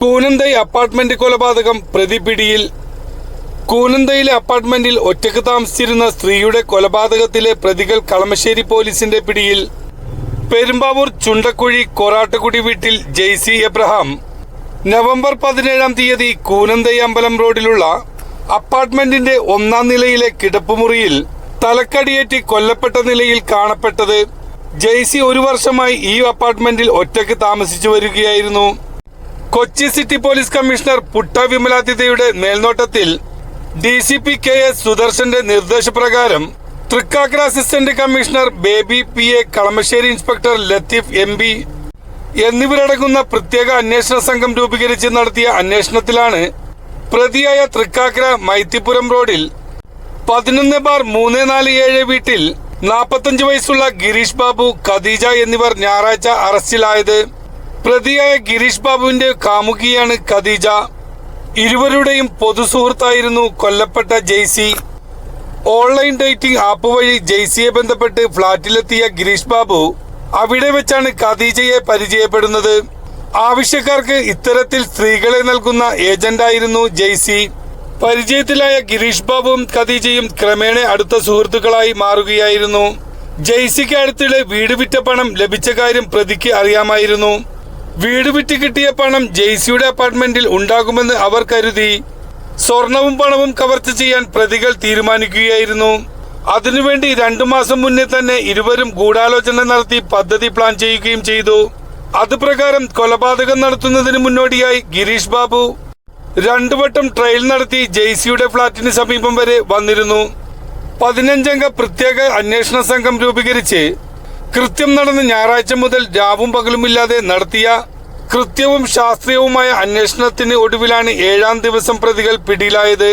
കൂനന്തൈ apartment കൊലപാതകം പ്രതി പിടിയിൽ. കൂനന്തയിലെ അപ്പാർട്ട്മെന്റിൽ ഒറ്റയ്ക്ക് താമസിച്ചിരുന്ന സ്ത്രീയുടെ കൊലപാതകത്തിലെ പ്രതികൾ കളമശ്ശേരി പോലീസിന്റെ പിടിയിൽ. പെരുമ്പാവൂർ ചുണ്ടക്കുഴി കൊറാട്ടുകുടി വീട്ടിൽ ജെയ്സി എബ്രഹാം നവംബർ 17-ാം തീയതി കൂനന്തൈ അമ്പലം റോഡിലുള്ള അപ്പാർട്ട്മെന്റിന്റെ 1-ാം നിലയിലെ കിടപ്പുമുറിയിൽ തലക്കടിയേറ്റ് കൊല്ലപ്പെട്ട നിലയിൽ കാണപ്പെട്ടത്. ജെയ്സി 1 വർഷമായി ഈ അപ്പാർട്ട്മെന്റിൽ ഒറ്റയ്ക്ക് താമസിച്ചു വരികയായിരുന്നു. Kochi city police commissioner Putta വിമലാതിഥിയുടെ മേൽനോട്ടത്തിൽ DCP KS സുദർശന്റെ നിർദ്ദേശപ്രകാരം Thrikkakara assistant commissioner Baby PA, Kalamassery inspector Latheef MB എന്നിവരടങ്ങുന്ന പ്രത്യേക അന്വേഷണ സംഘം രൂപീകരിച്ച് നടത്തിയ അന്വേഷണത്തിലാണ് പ്രതിയായ തൃക്കാക്കര മൈത്തിപുരം റോഡിൽ 11/347 വീട്ടിൽ 45 വയസ്സുള്ള ഗിരീഷ് ബാബു, ഖദീജ എന്നിവർ ഞായറാഴ്ച അറസ്റ്റിലായത്. പ്രതിയായ ഗിരീഷ് ബാബുവിന്റെ കാമുകിയാണ് ഖദീജ. ഇരുവരുടെയും പൊതു സുഹൃത്തായിരുന്നു കൊല്ലപ്പെട്ട ജെയ്സി. ഓൺലൈൻ ഡേറ്റിംഗ് ആപ്പ് വഴി ജെയ്സിയെ ബന്ധപ്പെട്ട് ഫ്ളാറ്റിലെത്തിയ ഗിരീഷ് ബാബു അവിടെ വെച്ചാണ് ഖദീജയെ പരിചയപ്പെടുന്നത്. ആവശ്യക്കാർക്ക് ഇത്തരത്തിൽ സ്ത്രീകളെ നൽകുന്ന ഏജന്റായിരുന്നു ജെയ്സി. പരിചയത്തിലായ ഗിരീഷ് ബാബുവും ഖദീജയും ക്രമേണ അടുത്ത സുഹൃത്തുക്കളായി മാറുകയായിരുന്നു. ജെയ്സിക്ക് അടുത്തിടെ വീട് വിറ്റ പണം ലഭിച്ച കാര്യം പ്രതിക്ക് അറിയാമായിരുന്നു. വീട് വിറ്റ് കിട്ടിയ പണം ജെയ്സിയുടെ അപ്പാർട്ട്മെന്റിൽ ഉണ്ടാകുമെന്ന് അവർ കരുതി. സ്വർണവും പണവും കവർച്ച ചെയ്യാൻ പ്രതികൾ തീരുമാനിക്കുകയായിരുന്നു. അതിനുവേണ്ടി 2 മാസം മുന്നേ തന്നെ ഇരുവരും ഗൂഢാലോചന നടത്തി പദ്ധതി പ്ലാൻ ചെയ്യുകയും ചെയ്തു. അതുപ്രകാരം കൊലപാതകം നടത്തുന്നതിന് മുന്നോടിയായി ഗിരീഷ് ബാബു 2 വട്ടം ട്രയൽ നടത്തി ജെയ്സിയുടെ ഫ്ളാറ്റിന് സമീപം വരെ വന്നിരുന്നു. 15-അംഗ പ്രത്യേക അന്വേഷണ സംഘം രൂപീകരിച്ച് കൃത്യം നടന്ന ഞായറാഴ്ച മുതൽ രാവും പകലുമില്ലാതെ നടത്തിയ കൃത്യവും ശാസ്ത്രീയവുമായ അന്വേഷണത്തിന് ഒടുവിലാണ് 7-ാം ദിവസം പ്രതികൾ പിടിയിലായത്.